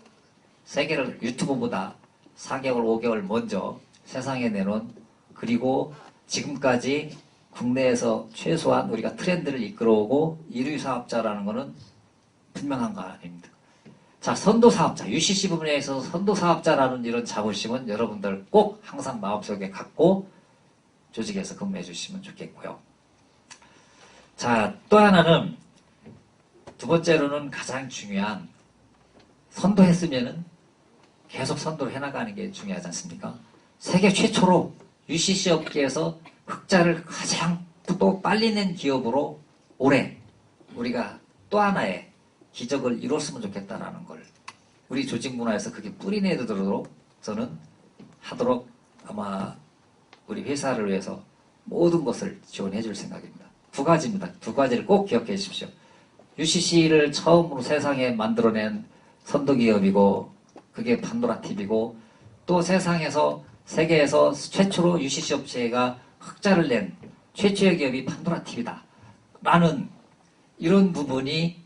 세계를 유튜브보다 4개월, 5개월 먼저 세상에 내놓은 그리고 지금까지 국내에서 최소한 우리가 트렌드를 이끌어오고 1위 사업자라는 것은 분명한 거 아닙니다. 자, 선도사업자, UCC 분야에서 선도사업자라는 이런 자부심은 여러분들 꼭 항상 마음속에 갖고 조직에서 근무해 주시면 좋겠고요. 자, 또 하나는 두 번째로는 가장 중요한 선도했으면은 계속 선도를 해나가는 게 중요하지 않습니까? 세계 최초로 UCC 업계에서 흑자를 가장 또 빨리 낸 기업으로 올해 우리가 또 하나의 기적을 이뤘으면 좋겠다라는 걸 우리 조직 문화에서 그게 뿌리내도록 저는 하도록 아마 우리 회사를 위해서 모든 것을 지원해 줄 생각입니다. 두 가지입니다. 두 가지를 꼭 기억해 주십시오. UCC를 처음으로 세상에 만들어낸 선도기업이고 그게 판도라 TV고 또 세상에서 세계에서 최초로 UCC 업체가 흑자를 낸 최초의 기업이 판도라 TV다 라는 이런 부분이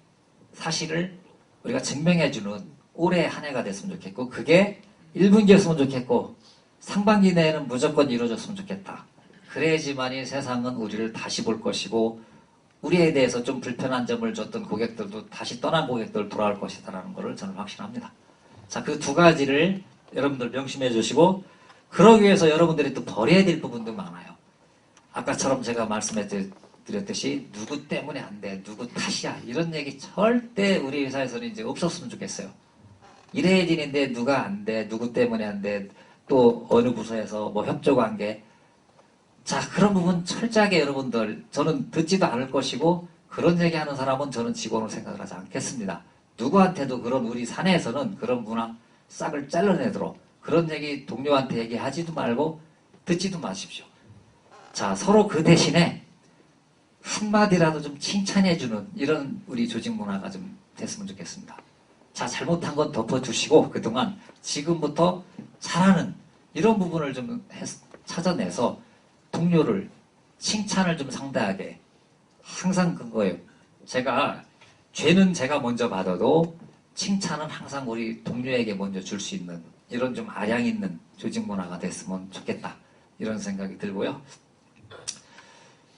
사실을 우리가 증명해주는 올해 한 해가 됐으면 좋겠고 그게 1분기였으면 좋겠고 상반기 내에는 무조건 이루어졌으면 좋겠다. 그래야지만이 세상은 우리를 다시 볼 것이고 우리에 대해서 좀 불편한 점을 줬던 고객들도 다시 떠난 고객들 돌아올 것이다라는 것을 저는 확신합니다. 자, 그 두 가지를 여러분들 명심해 주시고 그러기 위해서 여러분들이 또 버려야 될 부분도 많아요. 아까처럼 제가 말씀해 드렸듯이 누구 때문에 안 돼, 누구 탓이야 이런 얘기 절대 우리 회사에서는 이제 없었으면 좋겠어야 이래야 되는데 누가 안 돼, 누구 때문에 안 돼, 또 어느 부서에서 뭐 협조관계 자, 그런 부분 철저하게 여러분들 저는 듣지도 않을 것이고 그런 얘기하는 사람은 저는 직원으로 생각을 하지 않겠습니다. 누구한테도 그런 우리 사내에서는 그런 문화 싹을 잘라내도록 그런 얘기 동료한테 얘기하지도 말고 듣지도 마십시오. 자, 서로 그 대신에 한마디라도 좀 칭찬해주는 이런 우리 조직 문화가 좀 됐으면 좋겠습니다. 자, 잘못한 건 덮어주시고 그동안 지금부터 잘하는 이런 부분을 좀 찾아내서 동료를 칭찬을 좀 상대하게 항상 그거예요. 제가 죄는 제가 먼저 받아도 칭찬은 항상 우리 동료에게 먼저 줄 수 있는 이런 좀 아량 있는 조직 문화가 됐으면 좋겠다 이런 생각이 들고요.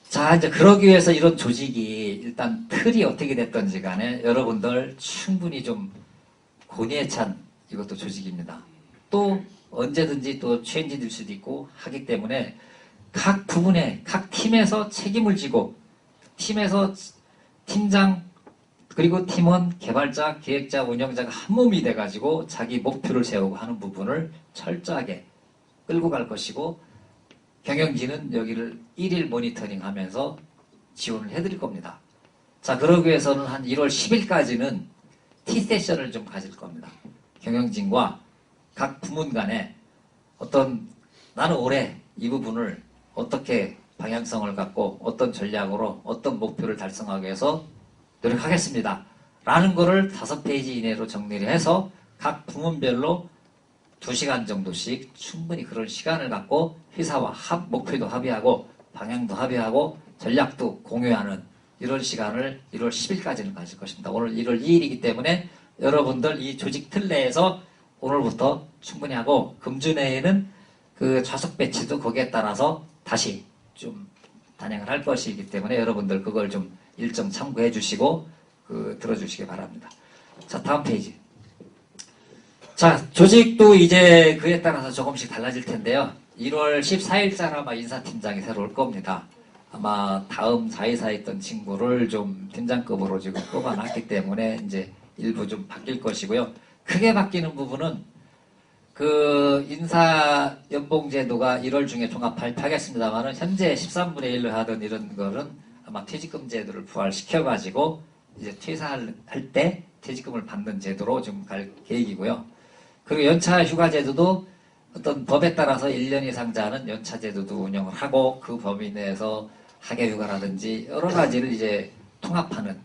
자, 이제 그러기 위해서 이런 조직이 일단 틀이 어떻게 됐던지 간에 여러분들 충분히 좀 고뇌에 찬 이것도 조직입니다. 또 언제든지 또 체인지될 수도 있고 하기 때문에 각 부분에 각 팀에서 책임을 지고 팀에서 팀장 그리고 팀원, 개발자, 기획자, 운영자가 한 몸이 돼가지고 자기 목표를 세우고 하는 부분을 철저하게 끌고 갈 것이고 경영진은 여기를 1일 모니터링 하면서 지원을 해드릴 겁니다. 자, 그러기 위해서는 한 1월 10일까지는 T세션을 좀 가질 겁니다. 경영진과 각 부문 간에 어떤 나는 올해 이 부분을 어떻게 방향성을 갖고 어떤 전략으로 어떤 목표를 달성하기 위해서 노력하겠습니다. 라는 거를 5페이지 이내로 정리를 해서 각 부문별로 2시간 정도씩 충분히 그런 시간을 갖고 회사와 목표도 합의하고 방향도 합의하고 전략도 공유하는 이런 시간을 1월 10일까지는 가질 것입니다. 오늘 1월 2일이기 때문에 여러분들 이 조직 틀 내에서 오늘부터 충분히 하고 금주 내에는 그 좌석 배치도 거기에 따라서 다시 좀 단행을 할 것이기 때문에 여러분들 그걸 좀 일정 참고해 주시고 들어주시기 바랍니다. 자, 다음 페이지. 자, 조직도 이제 그에 따라서 조금씩 달라질 텐데요. 1월 14일자로 아마 인사팀장이 새로 올 겁니다. 아마 다음 자회사에 있던 친구를 좀 팀장급으로 지금 뽑아놨기 때문에 이제 일부 좀 바뀔 것이고요. 크게 바뀌는 부분은 그 인사 연봉제도가 1월 중에 종합 발표하겠습니다만은 현재 13분의 1로 하던 이런 거는 아마 퇴직금 제도를 부활시켜가지고 이제 퇴사할 때 퇴직금을 받는 제도로 좀 갈 계획이고요. 그리고 연차 휴가 제도도 어떤 법에 따라서 1년 이상 자는 연차 제도도 운영을 하고 그 범위 내에서 학예 휴가라든지 여러 가지를 이제 통합하는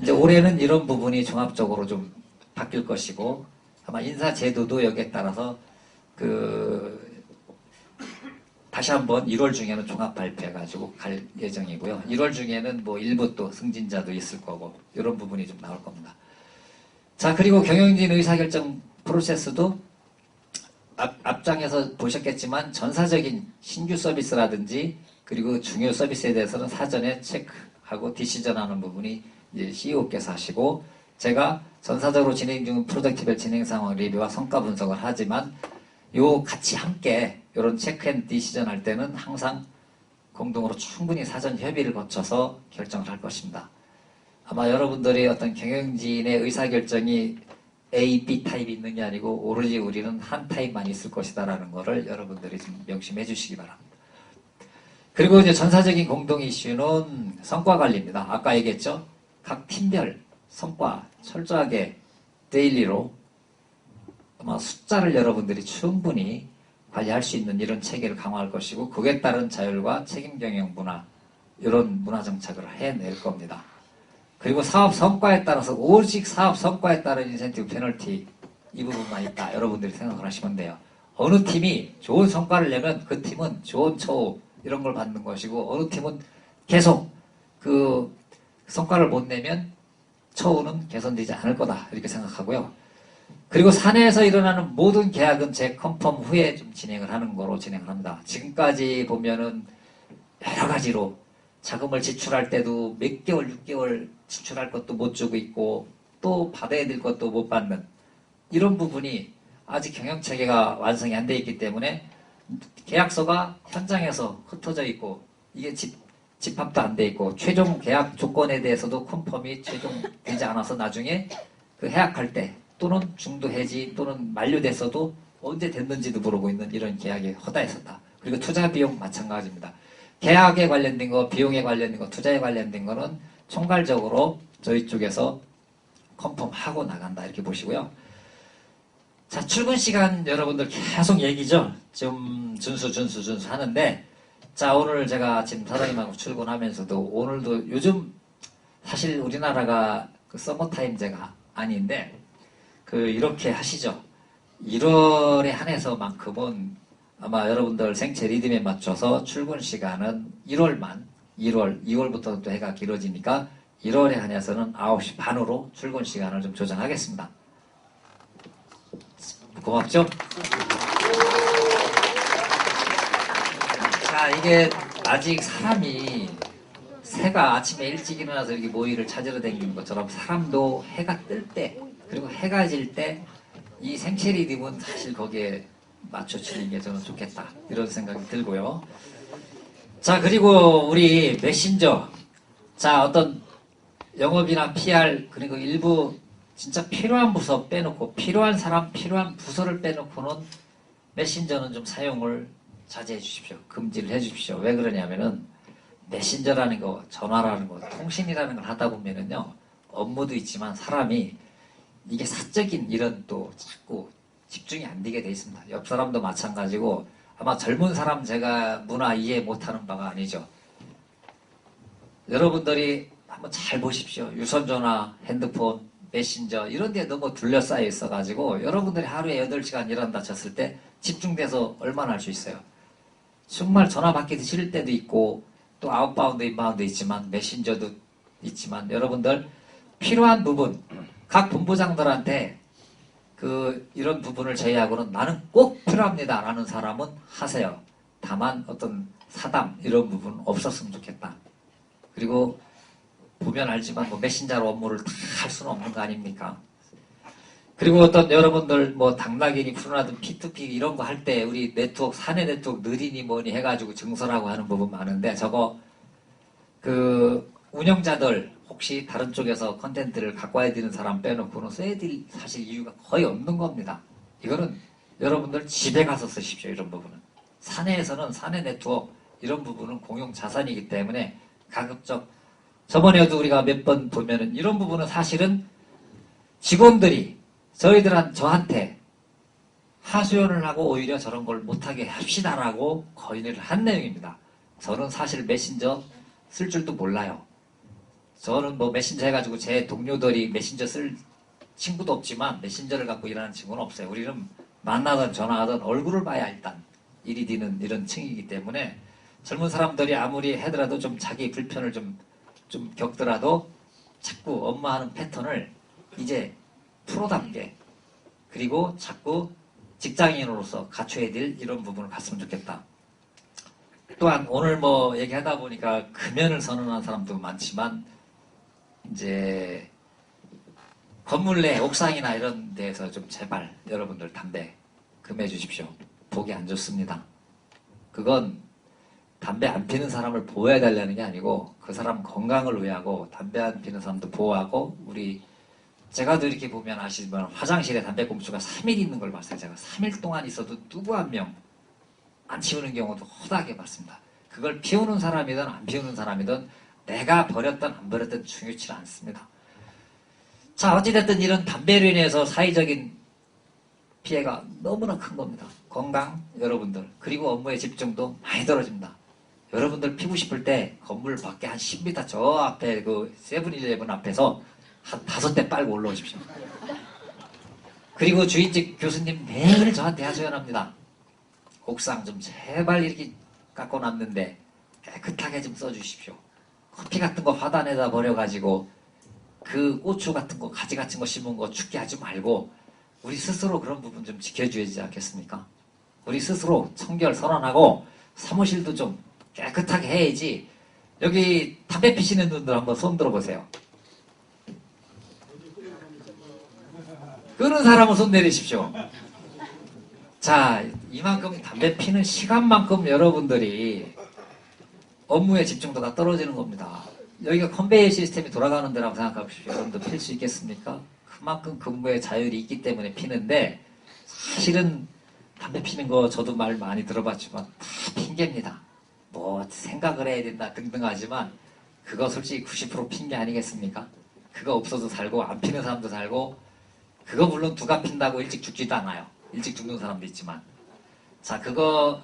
이제 올해는 이런 부분이 종합적으로 좀 바뀔 것이고 아마 인사 제도도 여기에 따라서 다시 한번 1월 중에는 종합 발표해가지고 갈 예정이고요. 1월 중에는 뭐 일부 또 승진자도 있을 거고 이런 부분이 좀 나올 겁니다. 자, 그리고 경영진 의사결정 프로세스도 앞장에서 보셨겠지만 전사적인 신규 서비스라든지 그리고 중요 서비스에 대해서는 사전에 체크하고 디시전하는 부분이 이제 CEO께서 하시고 제가 전사적으로 진행 중 프로젝트별 진행 상황 리뷰와 성과 분석을 하지만 요 같이 함께 이런 체크 앤 디시전 할 때는 항상 공동으로 충분히 사전 협의를 거쳐서 결정을 할 것입니다. 아마 여러분들이 어떤 경영진의 의사결정이 A, B 타입이 있는 게 아니고 오로지 우리는 한 타입만 있을 것이다라는 거를 여러분들이 좀 명심해 주시기 바랍니다. 그리고 이제 전사적인 공동 이슈는 성과 관리입니다. 아까 얘기했죠? 각 팀별 성과 철저하게 데일리로 아마 숫자를 여러분들이 충분히 관리할 수 있는 이런 체계를 강화할 것이고 그에 따른 자율과 책임 경영 문화 이런 문화 정착을 해낼 겁니다. 그리고 사업 성과에 따라서 오직 사업 성과에 따른 인센티브 페널티 이 부분만 있다. 여러분들이 생각을 하시면 돼요. 어느 팀이 좋은 성과를 내면 그 팀은 좋은 처우 이런 걸 받는 것이고 어느 팀은 계속 그 성과를 못 내면 처우는 개선되지 않을 거다. 이렇게 생각하고요. 그리고 사내에서 일어나는 모든 계약은 재컨펌 후에 좀 진행을 하는 거로 진행을 합니다. 지금까지 보면은 여러 가지로 자금을 지출할 때도 몇 개월, 6개월 지출할 것도 못 주고 있고 또 받아야 될 것도 못 받는 이런 부분이 아직 경영체계가 완성이 안 돼 있기 때문에 계약서가 현장에서 흩어져 있고 이게 집합도 안 돼 있고 최종 계약 조건에 대해서도 컨펌이 최종되지 않아서 나중에 그 해약할 때 또는 중도 해지 또는 만료됐어도 언제 됐는지도 모르고 있는 이런 계약이 허다했었다. 그리고 투자 비용 마찬가지입니다. 계약에 관련된 거, 비용에 관련된 거, 투자에 관련된 거는 총괄적으로 저희 쪽에서 컨펌하고 나간다 이렇게 보시고요. 자, 출근 시간 여러분들 계속 얘기죠. 지금 준수 하는데 자, 오늘 제가 지금 사장님하고 출근하면서도 오늘도 요즘 사실 우리나라가 그 서머타임제가 아닌데 이렇게 하시죠. 1월에 한해서만큼은 아마 여러분들 생체 리듬에 맞춰서 출근 시간은 2월부터 또 해가 길어지니까 1월에 한해서는 9시 반으로 출근 시간을 좀 조정하겠습니다. 고맙죠? 자, 이게 아직 사람이 새가 아침에 일찍 일어나서 이렇게 모이를 찾으러 다니는 것처럼 사람도 해가 뜰 때 그리고 해가 질 때 이 생체 리듬은 사실 거기에 맞춰주는 게 저는 좋겠다 이런 생각이 들고요. 자, 그리고 우리 메신저 자, 어떤 영업이나 PR 그리고 일부 진짜 필요한 부서 빼놓고 필요한 사람 필요한 부서를 빼놓고는 메신저는 좀 사용을 자제해 주십시오. 금지를 해 주십시오. 왜 그러냐면은 메신저라는 거 전화라는 거 통신이라는 걸 하다 보면은요 업무도 있지만 사람이 이게 사적인 일은 또 자꾸 집중이 안 되게 돼 있습니다. 옆 사람도 마찬가지고 아마 젊은 사람 제가 문화 이해 못하는 바가 아니죠. 여러분들이 한번 잘 보십시오. 유선전화, 핸드폰, 메신저 이런 데 너무 둘러싸여 있어가지고 여러분들이 하루에 8시간 일한다 쳤을 때 집중돼서 얼마나 할 수 있어요. 정말 전화 받기도 싫을 때도 있고 또 아웃바운드, 인바운드 있지만 메신저도 있지만 여러분들 필요한 부분 각 본부장들한테 이런 부분을 제외하고는 나는 꼭 필요합니다 라는 사람은 하세요. 다만 어떤 사담 이런 부분 없었으면 좋겠다. 그리고 보면 알지만 뭐 메신저로 업무를 다 할 수는 없는 거 아닙니까? 그리고 어떤 여러분들 뭐 당락이니 푸른하든 P2P 이런 거 할 때 우리 네트워크 사내 네트워크 느리니 뭐니 해가지고 증설하고 하는 부분 많은데 저거 그 운영자들 혹시 다른 쪽에서 컨텐츠를 갖고 와야 되는 사람 빼놓고는 써야 될 사실 이유가 거의 없는 겁니다. 이거는 여러분들 집에 가서 쓰십시오. 이런 부분은 사내에서는 사내 네트워크 이런 부분은 공용 자산이기 때문에 가급적 저번에도 우리가 몇 번 보면은 이런 부분은 사실은 직원들이 저한테 하소연을 하고 오히려 저런 걸 못하게 합시다라고 건의를 한 내용입니다. 저는 사실 메신저 쓸 줄도 몰라요. 저는 뭐 메신저 해가지고 제 동료들이 메신저 쓸 친구도 없지만 메신저를 갖고 일하는 친구는 없어요. 우리는 만나든 전화하든 얼굴을 봐야 일단 일이 되는 이런 층이기 때문에 젊은 사람들이 아무리 해더라도 좀 자기 불편을 좀 겪더라도 자꾸 업무하는 패턴을 이제 프로답게 그리고 자꾸 직장인으로서 갖춰야 될 이런 부분을 봤으면 좋겠다. 또한 오늘 뭐 얘기하다 보니까 금연을 선언하는 사람도 많지만 이제 건물 내 옥상이나 이런 데에서 좀 제발 여러분들 담배 금해 주십시오. 보기 안 좋습니다. 그건 담배 안 피는 사람을 보호해 달라는 게 아니고 그 사람 건강을 위하고 담배 안 피는 사람도 보호하고 우리 제가 도 이렇게 보면 아시지만 화장실에 담배꽁초가 3일 있는 걸 봤어요. 제가 3일 동안 있어도 누구 한 명 안 치우는 경우도 허다하게 봤습니다. 그걸 피우는 사람이든 안 피우는 사람이든 내가 버렸든 안 버렸든 중요치 않습니다. 자, 어찌됐든 이런 담배로 인해서 사회적인 피해가 너무나 큰 겁니다. 건강, 여러분들, 그리고 업무의 집중도 많이 떨어집니다. 여러분들 피고 싶을 때 건물 밖에 한 10m 저 앞에 그 세븐일레븐 앞에서 한 5대 빨고 올라오십시오. 그리고 주인직 교수님 매일 저한테 하소연합니다. 옥상 좀 제발 이렇게 깎아놨는데 깨끗하게 좀 써주십시오. 커피 같은 거 화단에다 버려가지고 그 고추 같은 거 가지 같은 거 심은 거 죽게 하지 말고 우리 스스로 그런 부분 좀 지켜줘야 되지 않겠습니까? 우리 스스로 청결 선언하고 사무실도 좀 깨끗하게 해야지. 여기 담배 피시는 분들 한번 손 들어보세요. 끄는 사람은 손 내리십시오. 자, 이만큼 담배 피는 시간만큼 여러분들이 업무의 집중도가 떨어지는 겁니다. 여기가 컨베이어 시스템이 돌아가는 데라고 생각하십시오. 여러분들 필 수 있겠습니까? 그만큼 근무의 자율이 있기 때문에 피는데 사실은 담배 피는 거 저도 말 많이 들어봤지만 다 핑계입니다. 뭐 생각을 해야 된다 등등 하지만 그거 솔직히 90% 핑계 아니겠습니까? 그거 없어도 살고 안 피는 사람도 살고 그거 물론 누가 핀다고 일찍 죽지도 않아요. 일찍 죽는 사람도 있지만 자 그거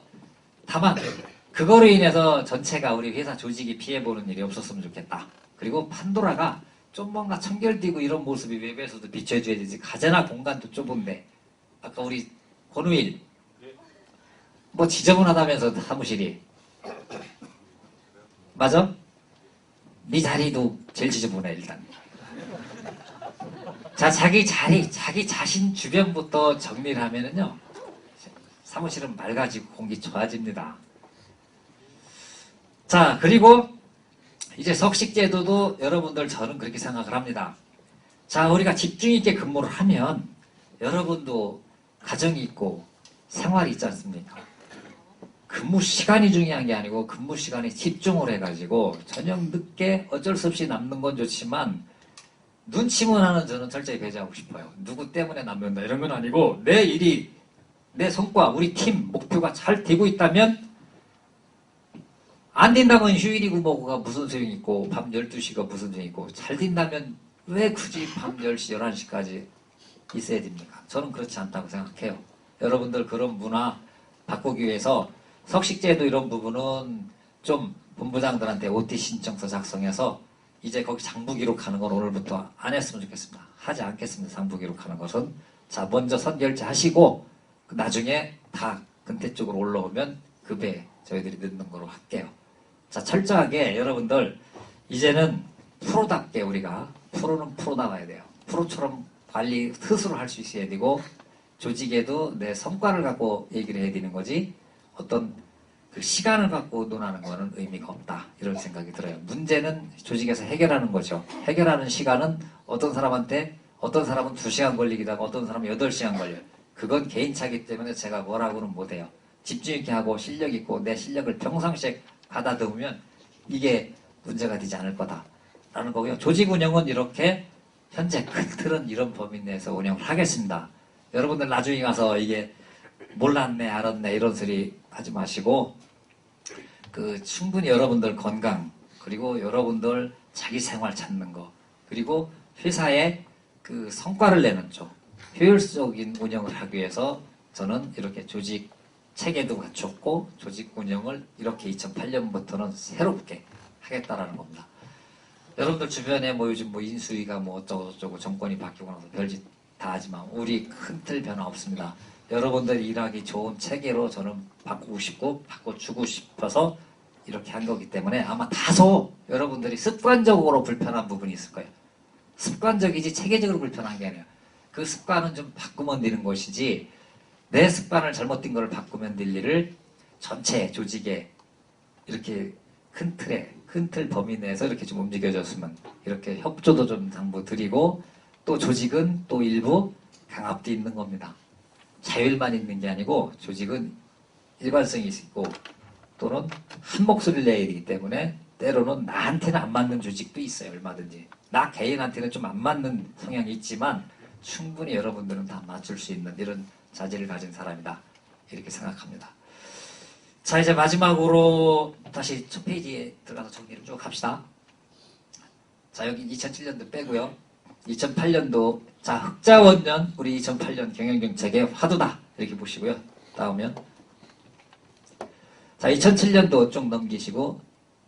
다만 그거로 인해서 전체가 우리 회사 조직이 피해보는 일이 없었으면 좋겠다. 그리고 판도라가 좀 뭔가 청결되고 이런 모습이 웹에서도 비춰줘야 되지. 가제나 공간도 좁은데 아까 우리 권우일 뭐 지저분하다면서 사무실이 맞아? 네 자리도 제일 지저분해 일단. 자 자기 자리 자기 자신 주변부터 정리를 하면은요 사무실은 맑아지고 공기 좋아집니다. 자 그리고 이제 석식제도도 여러분들 저는 그렇게 생각을 합니다. 자 우리가 집중 있게 근무를 하면 여러분도 가정이 있고 생활이 있지 않습니까? 근무 시간이 중요한 게 아니고 근무 시간에 집중을 해가지고 저녁 늦게 어쩔 수 없이 남는 건 좋지만 눈치만 하는 저는 철저히 배제하고 싶어요. 누구 때문에 남는다 이런 건 아니고 내 일이 내 성과 우리 팀 목표가 잘 되고 있다면 안 된다면 휴일이고 뭐가 무슨 소용이 있고 밤 12시가 무슨 소용이 있고 잘 된다면 왜 굳이 밤 10시 11시까지 있어야 됩니까? 저는 그렇지 않다고 생각해요. 여러분들 그런 문화 바꾸기 위해서 석식제도 이런 부분은 좀 본부장들한테 OT 신청서 작성해서 이제 거기 장부 기록하는 건 오늘부터 안 했으면 좋겠습니다. 하지 않겠습니다. 장부 기록하는 것은. 자 먼저 선결제 하시고 나중에 다 근태 쪽으로 올라오면 급에 저희들이 넣는 거로 할게요. 자 철저하게 여러분들 이제는 프로답게 우리가 프로는 프로다워야 돼요. 프로처럼 관리 스스로 할 수 있어야 되고 조직에도 내 성과를 갖고 얘기를 해야 되는 거지 어떤 그 시간을 갖고 논하는 거는 의미가 없다. 이런 생각이 들어요. 문제는 조직에서 해결하는 거죠. 해결하는 시간은 어떤 사람은 2시간 걸리기도 하고 어떤 사람은 8시간 걸려요. 그건 개인차기 때문에 제가 뭐라고는 못해요. 집중 있게 하고 실력 있고 내 실력을 평상시에 가다듬으면 이게 문제가 되지 않을 거다라는 거고요. 조직 운영은 이렇게 현재 큰 틀은 이런 범위 내에서 운영을 하겠습니다. 여러분들 나중에 가서 이게 몰랐네 알았네 이런 소리 하지 마시고 충분히 여러분들 건강 그리고 여러분들 자기 생활 찾는 거 그리고 회사에 그 성과를 내는 쪽 효율적인 운영을 하기 위해서 저는 이렇게 조직 체계도 갖췄고 조직 운영을 이렇게 2008년부터는 새롭게 하겠다라는 겁니다. 여러분들 주변에 뭐 요즘 뭐 인수위가 뭐 어쩌고 정권이 바뀌고 나서 별짓 다 하지만 우리 큰 틀 변화 없습니다. 여러분들이 일하기 좋은 체계로 저는 바꾸고 싶고 바꿔주고 싶어서 이렇게 한 거기 때문에 아마 다소 여러분들이 습관적으로 불편한 부분이 있을 거예요. 습관적이지 체계적으로 불편한 게 아니에요. 그 습관은 좀 바꾸면 되는 것이지 내 습관을 잘못된 걸 바꾸면 될 일을 전체 조직에 이렇게 큰 틀 범위 내에서 이렇게 좀 움직여줬으면 이렇게 협조도 좀 당부드리고 또 조직은 또 일부 강압도 있는 겁니다. 자율만 있는 게 아니고 조직은 일관성이 있고 또는 한 목소리를 내야 되기 때문에 때로는 나한테는 안 맞는 조직도 있어요. 얼마든지. 나 개인한테는 좀 안 맞는 성향이 있지만 충분히 여러분들은 다 맞출 수 있는 이런 자질을 가진 사람이다. 이렇게 생각합니다. 자 이제 마지막으로 다시 첫 페이지에 들어가서 정리를 쭉 합시다. 자 여기 2007년도 빼고요. 2008년도 자 흑자원년 우리 2008년 경영정책의 화두다 이렇게 보시고요. 다음은 자 2007년도 쭉 넘기시고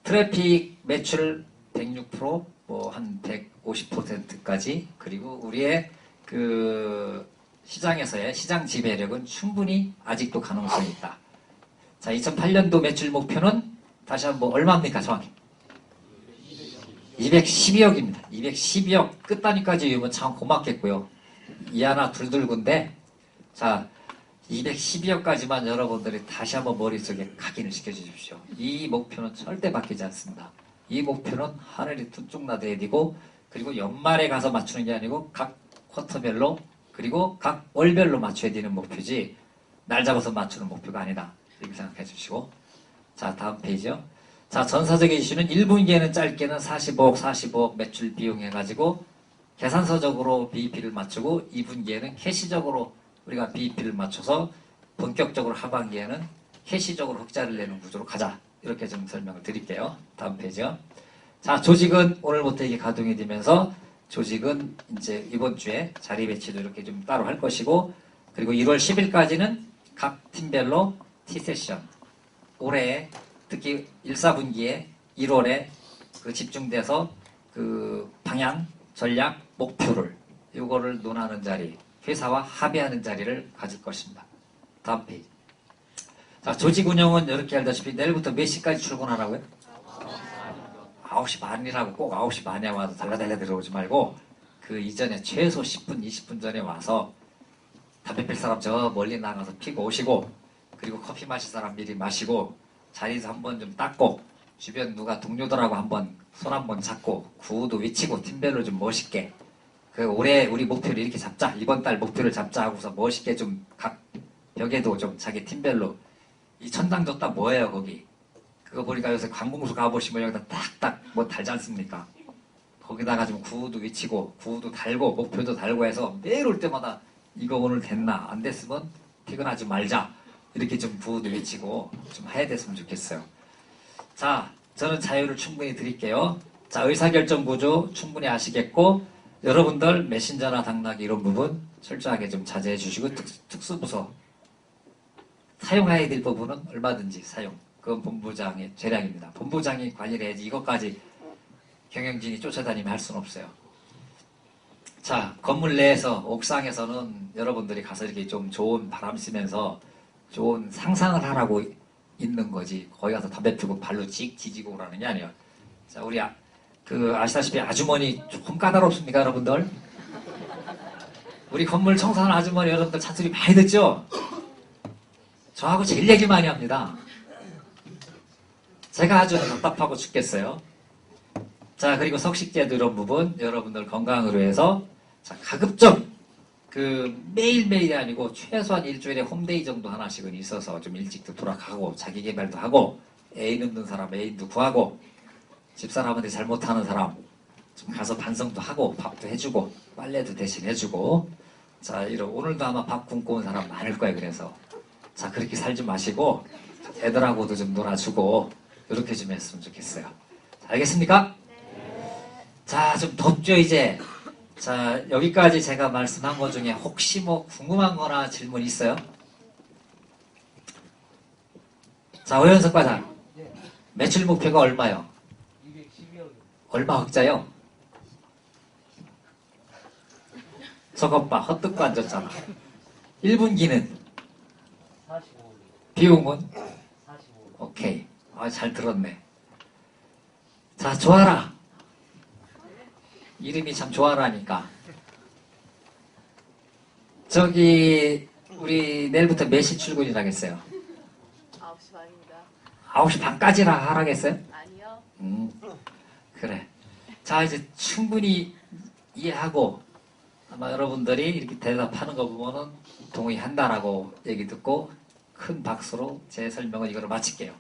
트래픽 매출 106% 뭐 한 150%까지 그리고 우리의 그 시장에서의 시장 지배력은 충분히 아직도 가능성이 있다. 자 2008년도 매출 목표는 다시 한번 얼마입니까 정확히? 212억입니다. 212억 끝단위까지 이으면 참 고맙겠고요. 이 하나 둘둘군데 자 212억까지만 여러분들이 다시 한번 머릿속에 각인을 시켜주십시오. 이 목표는 절대 바뀌지 않습니다. 이 목표는 하늘이 뚝뚝 나대야 되고 그리고 연말에 가서 맞추는 게 아니고 각 쿼터별로 그리고 각 월별로 맞춰야 되는 목표지 날 잡아서 맞추는 목표가 아니다. 이렇게 생각해 주시고 자 다음 페이지요. 자 전사적인 이슈는 1분기에는 짧게는 45억 매출 비용 해가지고 계산서적으로 BEP를 맞추고 2분기에는 캐시적으로 우리가 BEP를 맞춰서 본격적으로 하반기에는 캐시적으로 흑자를 내는 구조로 가자. 이렇게 좀 설명을 드릴게요. 다음 페이지요. 자 조직은 오늘부터 이게 가동이 되면서 조직은 이제 이번 주에 자리 배치도 이렇게 좀 따로 할 것이고 그리고 1월 10일까지는 각 팀별로 T세션 올해 특히 1, 4분기에 1월에 그 집중돼서 그 방향, 전략, 목표를 이거를 논하는 자리 회사와 합의하는 자리를 가질 것입니다. 다음 페이지. 자 조직 운영은 이렇게 알다시피 내일부터 몇 시까지 출근하라고요? 9시 반이라고 꼭 9시 반에 와서 달라달라 들어오지 말고 그 이전에 최소 10분, 20분 전에 와서 담배 필 사람 저 멀리 나가서 피고 오시고 그리고 커피 마실 사람 미리 마시고 자리에서 한번 좀 닦고 주변 누가 동료들하고 한번 손 한번 잡고 구호도 외치고 팀별로 좀 멋있게 그 올해 우리 목표를 이렇게 잡자 이번 달 목표를 잡자 하고서 멋있게 좀 각 벽에도 좀 자기 팀별로 이 천당 줬다 뭐예요 거기 그거 보니까 요새 관공서 가보시면 여기다 딱딱 뭐 달지 않습니까? 거기다가 좀 구호도 외치고 구호도 달고 목표도 달고 해서 매일 올 때마다 이거 오늘 됐나 안 됐으면 퇴근하지 말자 이렇게 좀 구호도 외치고 좀 해야 됐으면 좋겠어요. 자 저는 자유를 충분히 드릴게요. 자 의사결정 구조 충분히 아시겠고 여러분들 메신저나 당락이 이런 부분 철저하게 좀 자제해 주시고 특수부서 사용해야 될 부분은 얼마든지 사용 그건 본부장의 재량입니다. 본부장이 관리를 해야지 이것까지 경영진이 쫓아다니면 할 수는 없어요. 자 건물 내에서 옥상에서는 여러분들이 가서 이렇게 좀 좋은 바람 쐬면서 좋은 상상을 하라고 있는 거지 거기 가서 담배 피고 발로 찍 뒤지고 오라는 게 아니에요. 자 우리 아시다시피 아주머니 조금 까다롭습니까 여러분들? 우리 건물 청소하는 아주머니 여러분들 잔소리 많이 듣죠? 저하고 제일 얘기 많이 합니다. 제가 아주 답답하고 죽겠어요. 자, 그리고 석식제도 이런 부분 여러분들 건강을 위해서 자, 가급적 그 매일매일이 아니고 최소한 일주일에 홈데이 정도 하나씩은 있어서 좀 일찍도 돌아가고 자기 개발도 하고 애인 없는 사람 애인도 구하고 집사람한테 잘못하는 사람 좀 가서 반성도 하고 밥도 해주고 빨래도 대신 해주고 자, 이런 오늘도 아마 밥 굶고 온 사람 많을 거예요. 그래서 자, 그렇게 살지 마시고 애들하고도 좀 놀아주고 이렇게 좀 했으면 좋겠어요. 자, 알겠습니까? 자, 좀 덥죠 이제. 자, 여기까지 제가 말씀한 것 중에 혹시 뭐 궁금한 거나 질문 있어요? 자, 오현석 과장 매출 목표가 얼마요? 얼마 흑자요? 저것 봐, 헛듣고 앉았잖아. 1분기는? 비용은? 오케이. 아, 잘 들었네. 자, 좋아라. 이름이 참 좋아라니까. 저기, 우리 내일부터 몇 시 출근이라겠어요? 9시 반입니다. 9시 반까지나 하라겠어요? 아니요. 그래. 자, 이제 충분히 이해하고 아마 여러분들이 이렇게 대답하는 거 보면은 동의한다라고 얘기 듣고 큰 박수로 제 설명을 이거로 마칠게요.